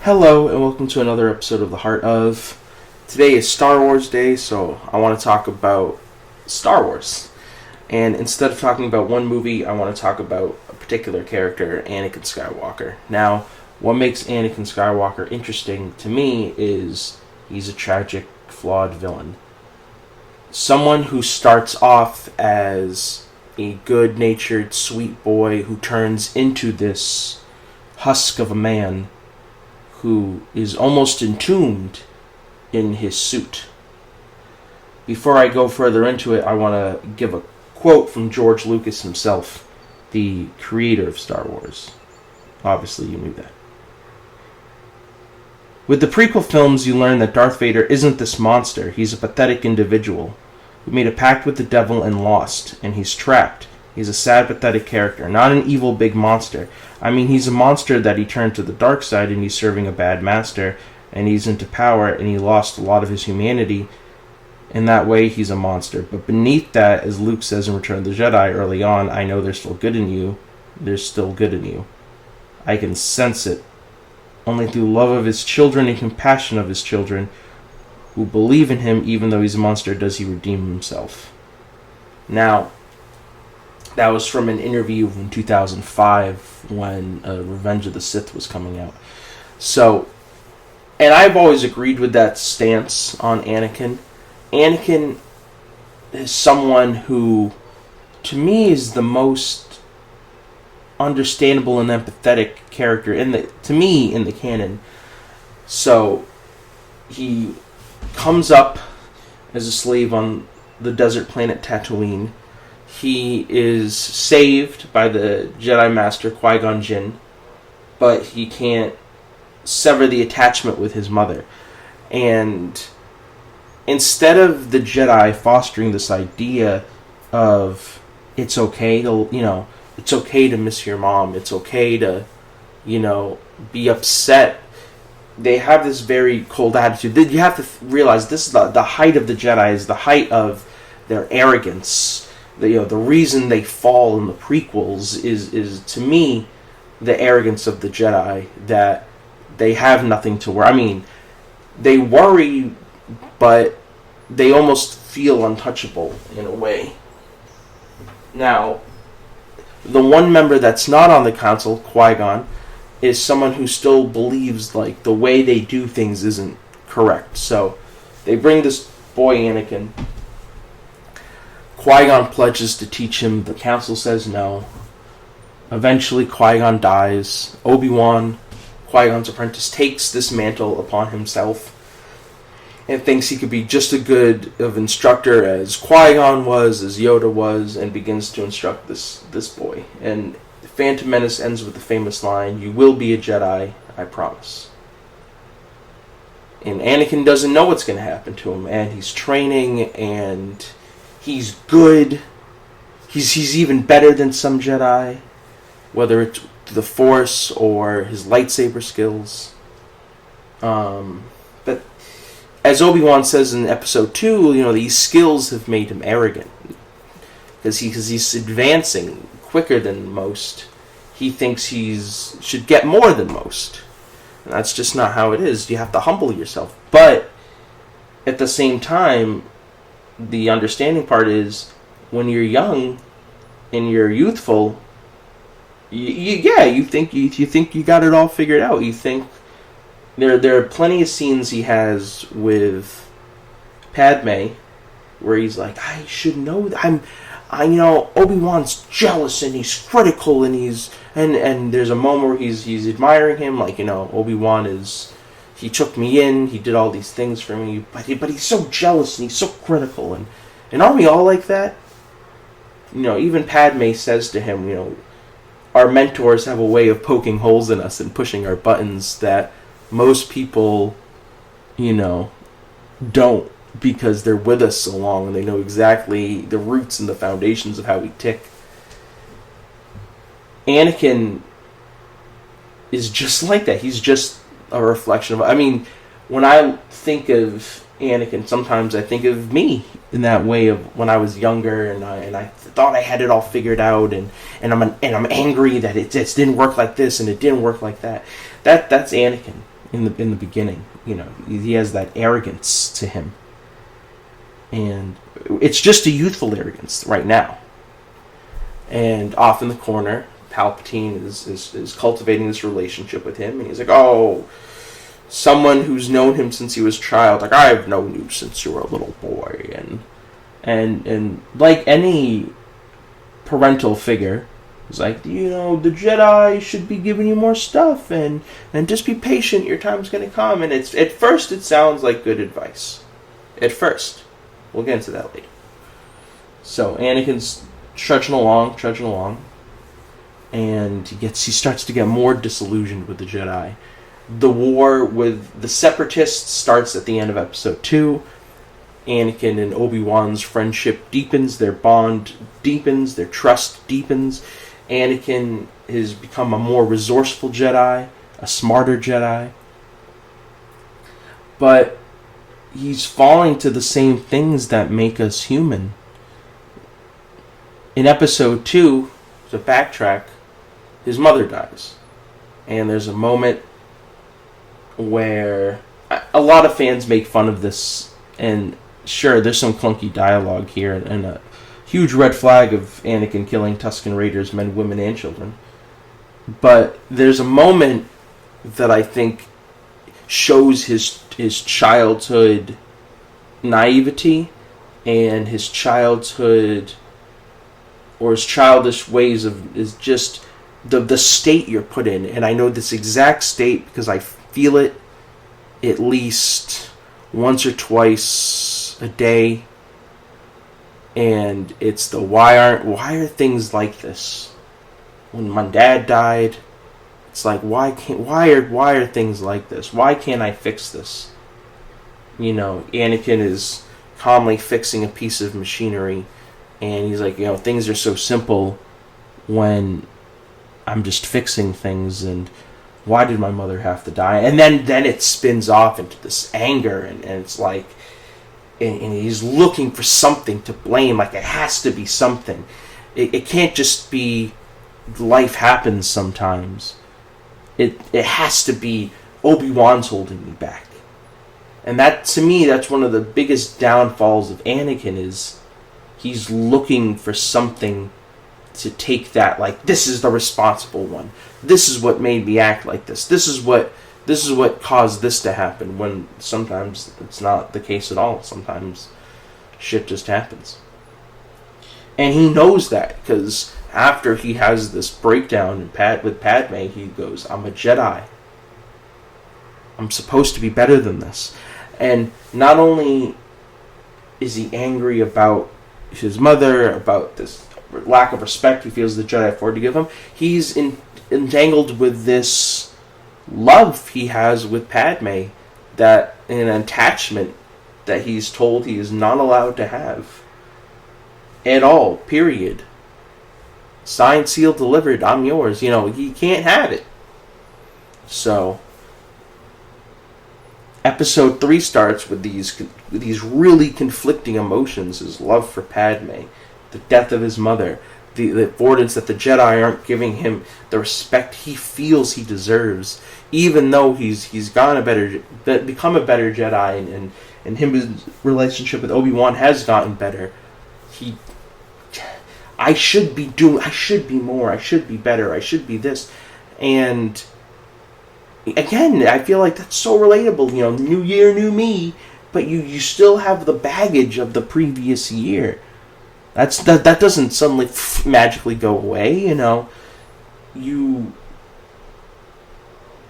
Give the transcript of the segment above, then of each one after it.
Hello, and welcome to another episode of The Heart of. Today is Star Wars Day, so I want to talk about Star Wars. And instead of talking about one movie, I want to talk about a particular character, Anakin Skywalker. Now, what makes Anakin Skywalker interesting to me is he's a tragic, flawed villain. Someone who starts off as a good-natured, sweet boy who turns into this husk of a man who is almost entombed in his suit. Before I go further into it, I want to give a quote from George Lucas himself, the creator of Star Wars. Obviously, you knew that. With the prequel films, you learn that Darth Vader isn't this monster. He's a pathetic individual who made a pact with the devil and lost, and he's trapped. He's a sad, pathetic character, not an evil big monster. I mean, he's a monster that he turned to the dark side and he's serving a bad master, and he's into power and he lost a lot of his humanity. In that way, he's a monster. But beneath that, as Luke says in Return of the Jedi early on, I know there's still good in you. There's still good in you. I can sense it. Only through love of his children and compassion of his children who believe in him, even though he's a monster, does he redeem himself. Now, that was from an interview in 2005 when Revenge of the Sith was coming out. So, and I've always agreed with that stance on Anakin. Anakin is someone who, to me, is the most understandable and empathetic character in the canon. So, he comes up as a slave on the desert planet Tatooine. He is saved by the Jedi Master Qui-Gon Jinn, but he can't sever the attachment with his mother. And instead of the Jedi fostering this idea of it's okay to, it's okay to miss your mom, it's okay to, be upset, they have this very cold attitude. You have to realize this is the height of the Jedi, is the height of their arrogance. The reason they fall in the prequels is to me the arrogance of the Jedi, that they have nothing to worry. I mean, they worry, but they almost feel untouchable in a way. Now, the one member that's not on the council, Qui-Gon, is someone who still believes like the way they do things isn't correct. So they bring this boy Anakin. Qui-Gon pledges to teach him. The council says no. Eventually, Qui-Gon dies. Obi-Wan, Qui-Gon's apprentice, takes this mantle upon himself and thinks he could be just as good of instructor as Qui-Gon was, as Yoda was, and begins to instruct this boy. And Phantom Menace ends with the famous line, "You will be a Jedi, I promise." And Anakin doesn't know what's going to happen to him, and he's training, and he's good. He's even better than some Jedi, whether it's the Force or his lightsaber skills. But as Obi-Wan says in Episode 2, these skills have made him arrogant. Because he's advancing quicker than most. He thinks should get more than most. And that's just not how it is. You have to humble yourself. But at the same time, the understanding part is when you're young and you're youthful, you think you got it all figured out. You think there are plenty of scenes he has with Padme where he's like, I should know that Obi-Wan's jealous and he's critical and there's a moment where he's admiring him, like, Obi-Wan he took me in, he did all these things for me, but he's so jealous and he's so critical, and aren't we all like that? Even Padme says to him, our mentors have a way of poking holes in us and pushing our buttons that most people, don't, because they're with us so long and they know exactly the roots and the foundations of how we tick. Anakin is just like that. He's just a reflection of... when I think of Anakin, sometimes I think of me in that way of when I was younger and I thought I had it all figured out and I'm angry that it just didn't work like this and it didn't work like that. That's Anakin. in the beginning. He has that arrogance to him, and it's just a youthful arrogance right now. And off in the corner, Palpatine is cultivating this relationship with him, and he's like, oh, someone who's known him since he was a child, like, I've known you since you were a little boy, and like any parental figure, it's like, the Jedi should be giving you more stuff, and just be patient, your time's gonna come. And at first it sounds like good advice. At first. We'll get into that later. So Anakin's trudging along, and he starts to get more disillusioned with the Jedi. The war with the Separatists starts at the end of Episode 2. Anakin and Obi-Wan's friendship deepens, their bond deepens, their trust deepens. Anakin has become a more resourceful Jedi, a smarter Jedi. But he's falling to the same things that make us human. In Episode 2, to backtrack, his mother dies. And there's a moment where a lot of fans make fun of this, and sure, there's some clunky dialogue here, and a huge red flag of Anakin killing Tusken Raiders, men, women, and children. But there's a moment that I think shows his childhood naivety and his childhood, or his childish ways is just the state you're put in. And I know this exact state because I feel it at least once or twice a day. And it's the why are things like this? When my dad died, it's like, why are things like this? Why can't I fix this? Anakin is calmly fixing a piece of machinery, and he's like, things are so simple when I'm just fixing things, and why did my mother have to die? And then it spins off into this anger, and it's like, and he's looking for something to blame, like it has to be something. It can't just be life happens sometimes. It has to be Obi-Wan's holding me back. And that, to me, that's one of the biggest downfalls of Anakin, is he's looking for something to take that, like, this is the responsible one. This is what made me act like this. This is what caused this to happen, when sometimes it's not the case at all. Sometimes shit just happens. And he knows that, because after he has this breakdown with Padme, he goes, I'm a Jedi. I'm supposed to be better than this. And not only is he angry about his mother, about this lack of respect he feels the Jedi afford to give him, he's entangled with this love he has with Padme, that an attachment that he's told he is not allowed to have at all, period. Signed, sealed, delivered, I'm yours. He can't have it. So Episode 3 starts with these really conflicting emotions: his love for Padme, the death of his mother, the affordance that the Jedi aren't giving him the respect he feels he deserves, even though he's become a better Jedi, and his relationship with Obi-Wan has gotten better. I should be more, I should be better, I should be this. And again, I feel like that's so relatable. New year, new me, but you still have the baggage of the previous year. That doesn't suddenly magically go away. You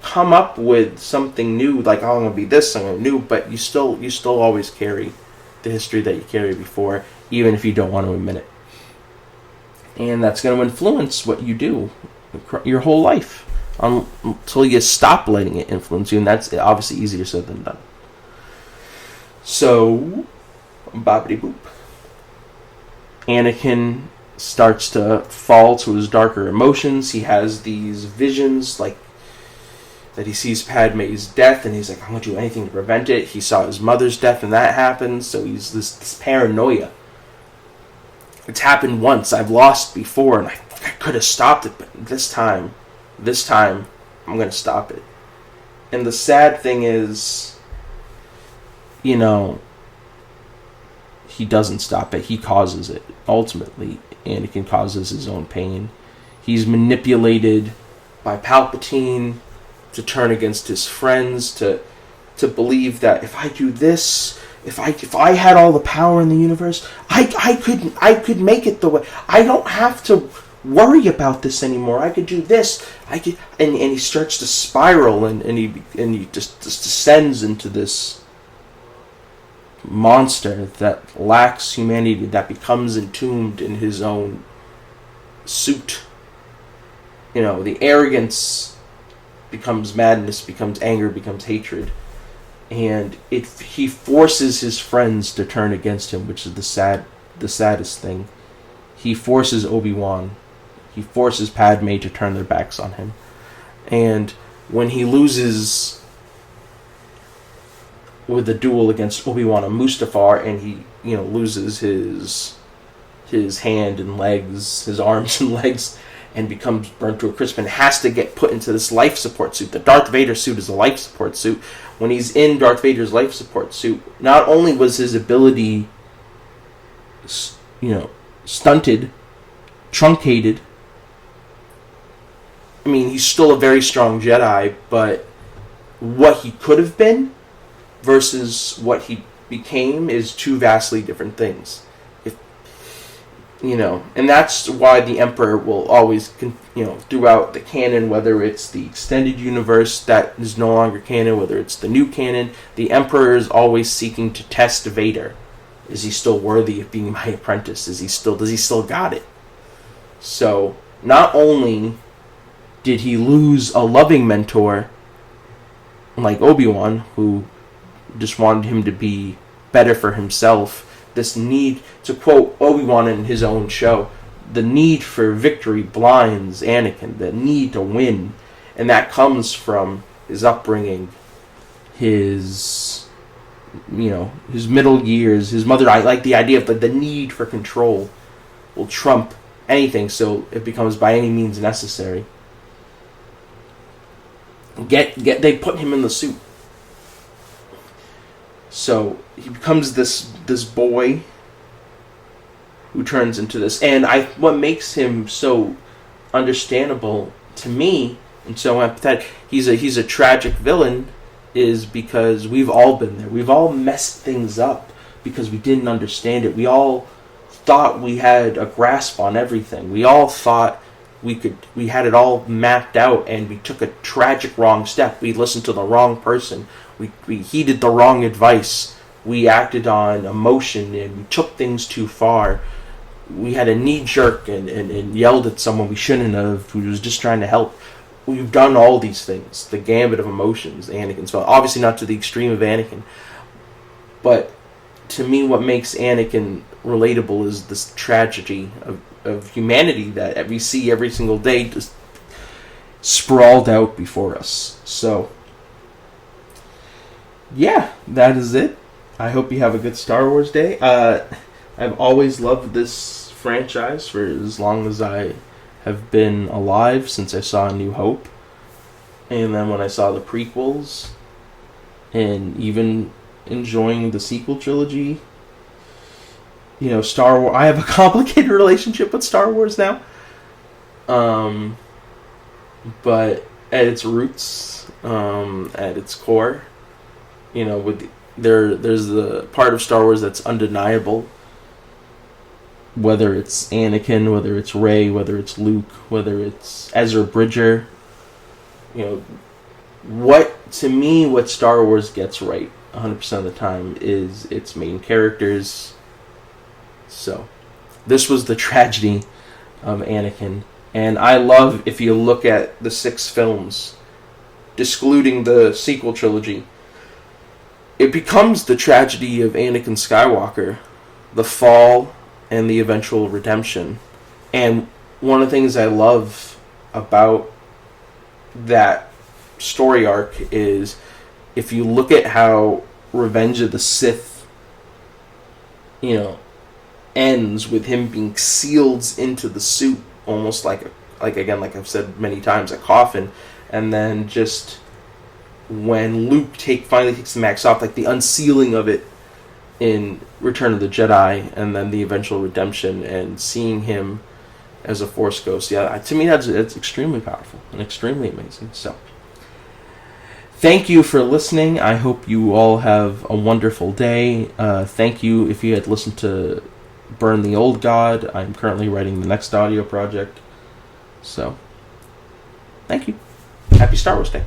come up with something new, like, oh, I'm gonna be this, I'm gonna be new, but you still always carry the history that you carried before, even if you don't want to admit it. And that's going to influence what you do your whole life until you stop letting it influence you, and that's obviously easier said than done. So, boppity boop. Anakin starts to fall to his darker emotions. He has these visions, like, that he sees Padme's death, and he's like, I'm going to do anything to prevent it. He saw his mother's death, and that happened, so he's this paranoia. It's happened once. I've lost before, and I could have stopped it, but this time, I'm going to stop it. And the sad thing is, you know, he doesn't stop it. He causes it. Ultimately, Anakin causes his own pain. He's manipulated by Palpatine to turn against his friends, to believe that if I do this, if I had all the power in the universe, I could make it the way. I don't have to worry about this anymore. I could do this. I could, and he starts to spiral, and he just descends into this monster that lacks humanity, that becomes entombed in his own suit. You know, the arrogance becomes madness, becomes anger, becomes hatred. And he forces his friends to turn against him, which is the saddest thing. He forces Obi-Wan, he forces Padme to turn their backs on him. And when he loses with the duel against Obi-Wan and Mustafar, and he, you know, loses his hand and legs, his arms and legs, and becomes burnt to a crisp and has to get put into this life support suit. The Darth Vader suit is a life support suit. When he's in Darth Vader's life support suit, not only was his ability, you know, stunted, truncated. I mean, he's still a very strong Jedi, but what he could have been versus what he became is two vastly different things. You know, and that's why the Emperor will always, you know, throughout the canon, whether it's the extended universe that is no longer canon, whether it's the new canon, the Emperor is always seeking to test Vader. Is he still worthy of being my apprentice? Does he still got it? So, not only did he lose a loving mentor like Obi-Wan, who just wanted him to be better for himself, this need, to quote Obi-Wan in his own show, the need for victory blinds Anakin, the need to win. And that comes from his upbringing, his, you know, his middle years, his mother. I like the idea of the need for control will trump anything, so it becomes by any means necessary. They put him in the suit. So he becomes this boy who turns into this. And what makes him so understandable to me and so empathetic, he's a tragic villain, is because we've all been there. We've all messed things up because we didn't understand it. We all thought we had a grasp on everything. We all thought we had it all mapped out, and we took a tragic wrong step. We listened to the wrong person. We heeded the wrong advice. We acted on emotion, and we took things too far. We had a knee jerk and yelled at someone we shouldn't have, who was just trying to help. We've done all these things, the gambit of emotions, Anakin's felt. Obviously not to the extreme of Anakin, but to me what makes Anakin relatable is this tragedy of humanity that we see every single day just sprawled out before us. So, yeah, that is it. I hope you have a good Star Wars day. I've always loved this franchise for as long as I have been alive, since I saw A New Hope. And then when I saw the prequels, and even enjoying the sequel trilogy. You know, Star Wars, I have a complicated relationship with Star Wars now. But at its roots, at its core, you know, there's the part of Star Wars that's undeniable. Whether it's Anakin, whether it's Rey, whether it's Luke, whether it's Ezra Bridger, you know, what Star Wars gets right 100% of the time is its main characters. So, this was the tragedy of Anakin. And I love, if you look at the 6 films, excluding the sequel trilogy, it becomes the tragedy of Anakin Skywalker, the fall and the eventual redemption. And one of the things I love about that story arc is, if you look at how Revenge of the Sith, you know, ends with him being sealed into the suit, almost like I've said many times, a coffin, and then just when Luke finally takes the mask off, like the unsealing of it in Return of the Jedi, and then the eventual redemption, and seeing him as a Force ghost. Yeah, to me it's extremely powerful and extremely amazing. So, thank you for listening. I hope you all have a wonderful day. Thank you if you had listened to Burn the Old God. I'm currently writing the next audio project. So, thank you. Happy Star Wars Day.